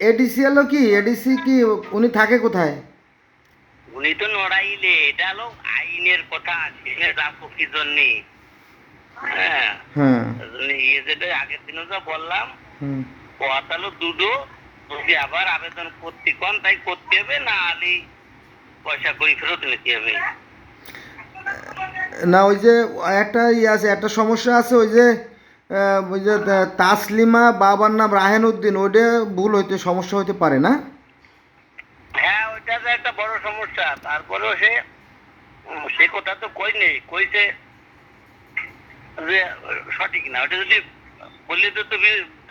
ADC হলো কি, ADC কি উনি থাকে কোথায়? উনি তো নড়াইলে, এটা হলো আইনের কথা, আইনের রাখো কি জন্যে। হ্যাঁ, হ্যাঁ। ইয়ে যেটা আগের দিনও যা বললাম, হুম। কথা হলো দুটো, যদি আবার আবেদন করতে কন তাই করতে হবে, না হলে পয়সা করি ফেরত নিতে হবে। না ওই যে একটা আছে, একটা সমস্যা আছে, ওই যে তাসলিমা বাবার নাম রাহেন উদ্দিন, ওইটা ভুল হইতে সমস্যা হইতে পারে না? হ্যাঁ, ওইটা তো একটা বড় সমস্যা। তারপরেও সে কথা তো কই নেই, কইছে যে সঠিক না। ওটা যদি বললে তো তুমি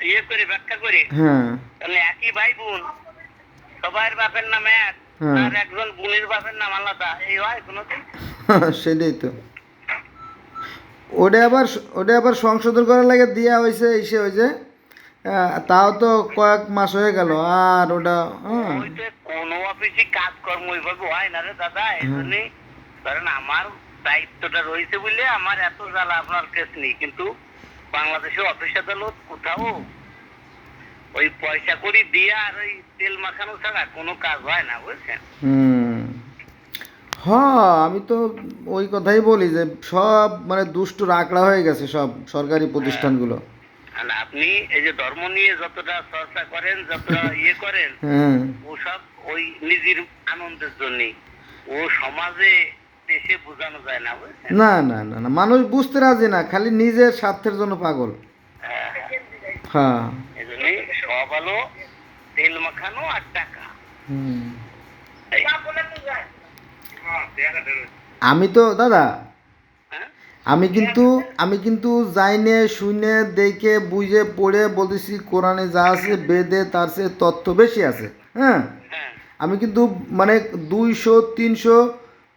ইয়ে করে ব্যাখ্যা করে, হ্যাঁ। তাহলে একই ভাই বোন, সবার বাপের নাম এক, হ্যাঁ। আর একজন বোনের বাপের নাম আলাদা, এই হয় কোনোদিন? সেটাই তো। ওটা আবার সংশোধন করার লাগে দিয়া হয়েছে এসে, ওই যে তাও তো কয়েক মাস হয়ে গেল, আর ওটা ওই তো কোনো অফিসে কাজকর্ম ওইভাবে হয় না রে দাদা। এই জন্যই ধরেন আমার দায়িত্বটা রয়েছে বলে আমার এত জ্বালা। আপনার কেস নেই, কিন্তু বাংলাদেশের অফিস আদালত কোথাও ওই পয়সা করি দিয়ে আর ওই তেল মাখানো ছাড়া কোনো কাজ হয় না, বুঝছেন? হুম। হ্যাঁ, আমি তো ওই কথাই বলি যে সব মানে দুষ্টু রাখড়া হয়ে গেছে সব সরকারি প্রতিষ্ঠানগুলো। আর আপনি এই যে ধর্ম নিয়ে যতটা চর্চা করেন, যতটা ইয়ে করেন, হ্যাঁ। ও সব ওই নিজের আনন্দের জন্যই। ও সমাজে দেশে বোঝানো যায় না, বুঝছেন? না না না না, মানুষ বুঝতে রাজি না, খালি নিজের স্বার্থের জন্য পাগল। হ্যাঁ, হ্যাঁ। এই জন্যই সব হলো তেল মাখানো আর টাকা। হুম। এই। আমি তো দাদা, হ্যাঁ? আমি কিন্তু যাইনে শুনে দেখে বুঝে পড়ে বলতেছি কোরআনে যা আছে বেদে তার চেয়ে তথ্য বেশি আছে। হ্যাঁ। হ্যাঁ। আমি কিন্তু মানে 200-300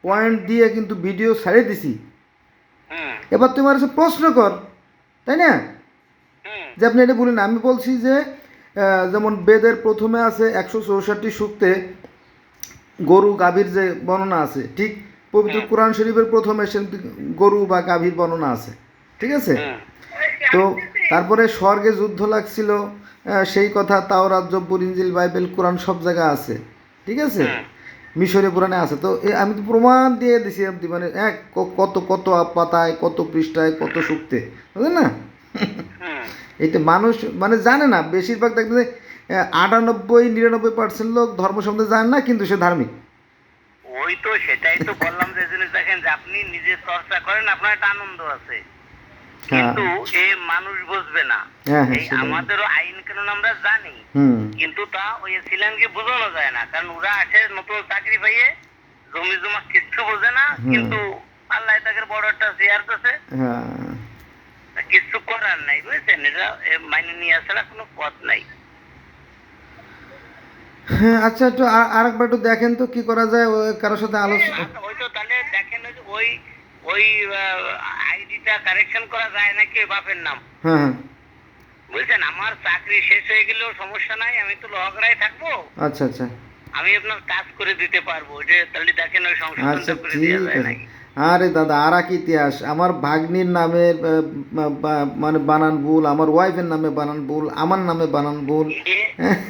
পয়েন্ট দিয়ে কিন্তু ভিডিও ছাড়িয়ে দিছি। হুম। এবার তোমার কাছে প্রশ্ন কর, তাই না? হুম। যে আপনি এটা বলেন, আমি বলছি যে যেমন বেদের প্রথমে আছে 164 সূক্তে গরু গাভীর যে বর্ণনা আছে, ঠিক পবিত্র হুম। কোরআন শরীফের প্রথমে সেমতি গরু বা গাভীর বর্ণনা আছে, ঠিক আছে? হুম। তো তারপরে স্বর্গে যুদ্ধ লাগছিল, সেই কথা তাওরাত, জব্বুর, ইনজিল, বাইবেল, কোরআন সব জায়গায় আছে, ঠিক আছে? হুম। মিশরে পুরাণে আছে। তো আমি তো প্রমাণ দিয়ে দিছি, মানে কত কত পাতায়, কত পৃষ্ঠায়, কত সূক্তে, বুঝলেন না? হুম। এটা মানুষ মানে জানে না, বেশিরভাগ দেখবে যে 98-99% লোক ধর্ম সম্বন্ধে জানে না, কিন্তু সে ধার্মিক। ওই তো সেটাই তো বললাম, যে জিনিস দেখেন যে আপনি নিজে চর্চা করেন, আপনার একটা আনন্দ আছে, হ্যাঁ। কিন্তু এ মানুষ বুঝবে না। হ্যাঁ হ্যাঁ, এই সেটাই। আমাদেরও আইন কানুন আমরা জানি, হুম। কিন্তু তা ওই ছিলেনকে বোঝানো যায় না, কারণ ওরা আসে নতুন চাকরি পাইয়ে, জমি জমা কিচ্ছু বোঝে না, হুম। কিন্তু আল্লাহ তাকে বড় একটা শেয়ার করছে, হ্যাঁ। কিছু করার নাই, বুঝছেন? এটা মাইনে নিয়ে আসার কোনো পথ নাই। হ্যাঁ, আচ্ছা, একটু আরেকবার একটু দেখেন তো কি করা যায়, কারোর সাথে আলোচনা। আচ্ছা, ওই তো তাহলে দেখেন ওই যে ওই ওই আইডিটা কারেকশন করা যায় নাকি ওই বাপের নাম? হ্যাঁ হ্যাঁ। বুঝছেন, আমার চাকরি শেষ হয়ে গেলেও সমস্যা নাই, আমি তো লহগড়ায় থাকবো, আচ্ছা আচ্ছা। আমি আপনার কাজ করে দিতে পারবো। যে তাহলে দেখেন ওই আচ্ছা, সংশোধনটা করে ঠিক দেওয়া যায় আছে। নাকি। আরে দাদা, আর এক ইতিহাস, আমার ভাগ্নির নামে মানে বানান ভুল, আমার ওয়াইফের নামে বানান ভুল, আমার নামে বানান ভুল। এ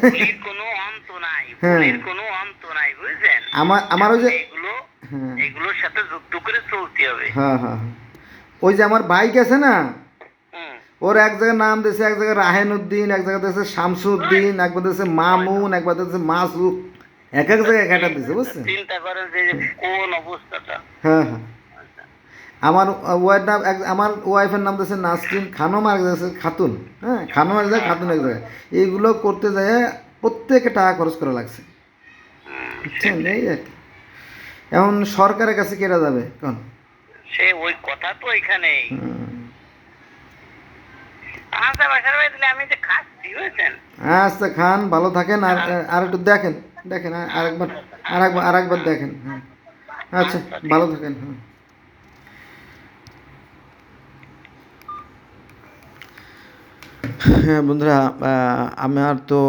ভুলের কোনো অন্ত নাই, হ্যাঁ। ভুলের কোনো অন্ত নাই, বুঝছেন? আমার ওই এখন যে এইগুলো হ্যাঁ এইগুলোর সাথে যুক্ত করে চলতে হবে। হ্যাঁ হ্যাঁ হ্যাঁ। ওই যে আমার বাইক আছে না, হুম। ওর এক জায়গায় নাম দিয়েছে, এক জায়গায় রাহেন উদ্দিন, এক জায়গায় দিয়েছে শামসুদ্দিন, একবার দিয়েছে মামুন, একবার দিয়েছে মাসুদ, এক এক জায়গায় একটা দিয়েছে, বুঝছেন? চিন্তা করেন যে কোন অবস্থাটা। হ্যাঁ হ্যাঁ। আমার ওয়াইফ নাম আমার ওয়াইফের নাম দিয়েছে নাসরিন খানম, আর দিয়েছে খাতুন। হ্যাঁ, খানম এক জায়গায়, খাতুন এক জায়গায়। এইগুলো করতে যায় প্রত্যেকে টাকা খরচ করা লাগছে, বুঝছেন? সেটাই। এই আর কি। এখন সরকারের কাছে কেরা যাবে কোন? সে ওই কথা তো এখানেই। হুম। আচ্ছা, বাসার বাড়ি দিলে আমি যে খাচ্ছি, বুঝছেন? আচ্ছা খান, ভালো থাকেন, আর আর একটু দেখেন, দেখেন আরেকবার, আরেকবার দেখেন। হ্যাঁ। আচ্ছা, আচ্ছা, ঠিক ভালো আছে। থাকেন। হ্যাঁ। হ্যাঁ বন্ধুরা, আমার তো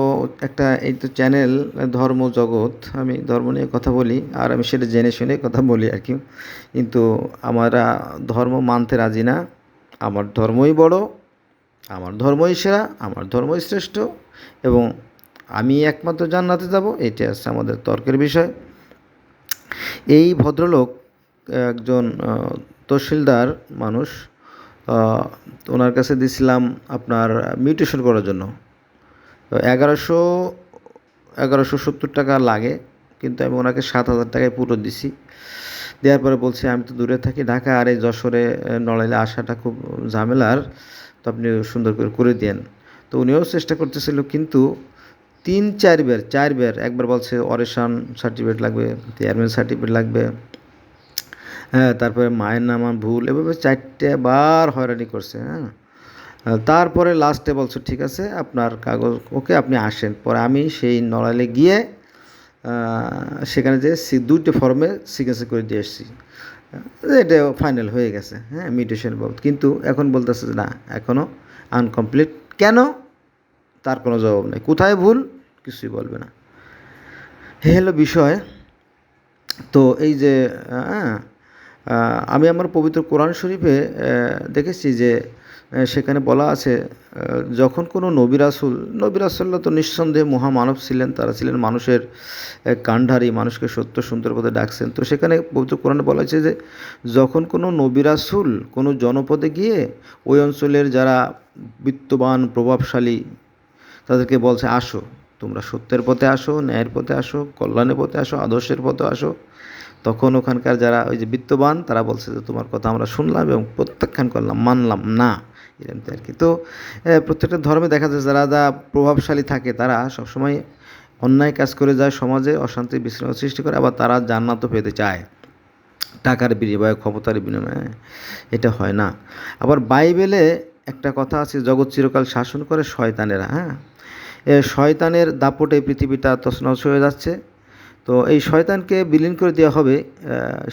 একটা এই তো চ্যানেল ধর্ম জগৎ, আমি ধর্ম নিয়ে কথা বলি, আর আমি সেটা জেনে শুনে কথা বলি আর কি। কিন্তু আমরা ধর্ম মানতে রাজি না, আমার ধর্মই বড়, আমার ধর্মই সেরা, আমার ধর্মই শ্রেষ্ঠ এবং আমি একমাত্র জান্নাতে যাব, এটা হচ্ছে আমাদের তর্কের বিষয়। এই ভদ্রলোক একজন তহসিলদার মানুষ, আহ, ওনার কাছে দিছিলাম আপনার মিউটেশন করার জন্য। তো 1170 টাকা লাগে, কিন্তু আমি ওনাকে 7,000 টাকায় পুরো দিছি। দেওয়ার পরে বলছে আমি তো দূরে থাকি ঢাকা, আর এই যশোরে নড়াইলে আসাটা খুব ঝামেলার, তো আপনি সুন্দর করে করে দেন। তো উনিও চেষ্টা করতেছিল, কিন্তু 3-4 বার একবার বলছে অরেশন সার্টিফিকেট লাগবে, চেয়ারম্যান সার্টিফিকেট লাগবে, হ্যাঁ, তারপরে মায়ের নাম আমার ভুল, এভাবে 4বার হয়রানি করছে, হ্যাঁ। তারপরে লাস্টে বলছে ঠিক আছে আপনার কাগজ ওকে, আপনি আসেন। পরে আমি সেই নড়াইলে গিয়ে সেখানে যে 2টি ফর্মে সিগনেচার করে দিয়ে এসেছি। এটা ফাইনাল হয়ে গেছে, হ্যাঁ, মিউটেশন বাবদ। কিন্তু এখন বলতেছে যে না, এখনও আনকমপ্লিট। কেন? তার কোনো জবাব নেই। কোথায় ভুল? কিছুই বলবে না। এই হলো বিষয়। তো এই যে হ্যাঁ, আমি আমার পবিত্র কোরআন শরীফে দেখেছি যে সেখানে বলা আছে যখন কোনো নবী রাসূলরা তো নিঃসন্দেহে মহামানব ছিলেন, তারা ছিলেন মানুষের কাণ্ডারি, মানুষকে সত্য সুন্দর পথে ডাকছেন। তো সেখানে পবিত্র কোরআনে বলা হয়েছে যে যখন কোনো নবী রাসূল কোনো জনপদে গিয়ে ওই অঞ্চলের যারা বিত্তবান প্রভাবশালী তাদেরকে বলছে আসো, তোমরা সত্যের পথে আসো, ন্যায়ের পথে আসো, কল্যাণের পথে আসো, আদর্শের পথে আসো, তখন ওখানকার যারা ওই যে বিত্তবান তারা বলছে যে তোমার কথা আমরা শুনলাম এবং প্রত্যাখ্যান করলাম, মানলাম না, এরকম আর কি। তো প্রত্যেকটা ধর্মে দেখা যায় যারা প্রভাবশালী থাকে তারা সবসময় অন্যায় কাজ করে যায়, সমাজে অশান্তি বিশৃঙ্খলা সৃষ্টি করে, আবার তারা জান্নাতও পেতে চায় টাকার বিনিময়ে, ক্ষমতার বিনিময়ে। এটা হয় না। আবার বাইবেলে একটা কথা আছে, জগৎ চিরকাল শাসন করে শয়তানেরা, হ্যাঁ। শয়তানের দাপটে পৃথিবীটা তছনছ হয়ে যাচ্ছে। তো এই শয়তানকে বিলীন করে দেওয়া হবে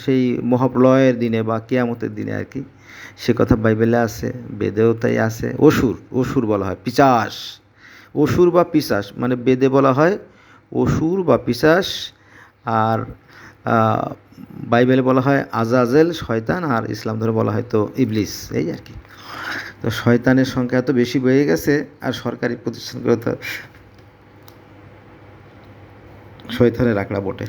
সেই মহাপ্রলয়ের দিনে বা কিয়ামতের দিনে আর কি। সে কথা বাইবেলে আছে, বেদেও তাই আছে। অসুর বলা হয়, পিশাচ, অসুর বা পিশাচ, মানে বেদে বলা হয় অসুর বা পিশাচ, আর বাইবেলে বলা হয় আজাজেল শয়তান, আর ইসলাম ধর্মে বলা হয় তো ইবলিস, এই আর কি। তো শয়তানের সংখ্যা এত বেশি বেড়ে গেছে, আর সরকারি প্রতিষ্ঠানগুলো তো শয়তানের আঁকড়া বটে।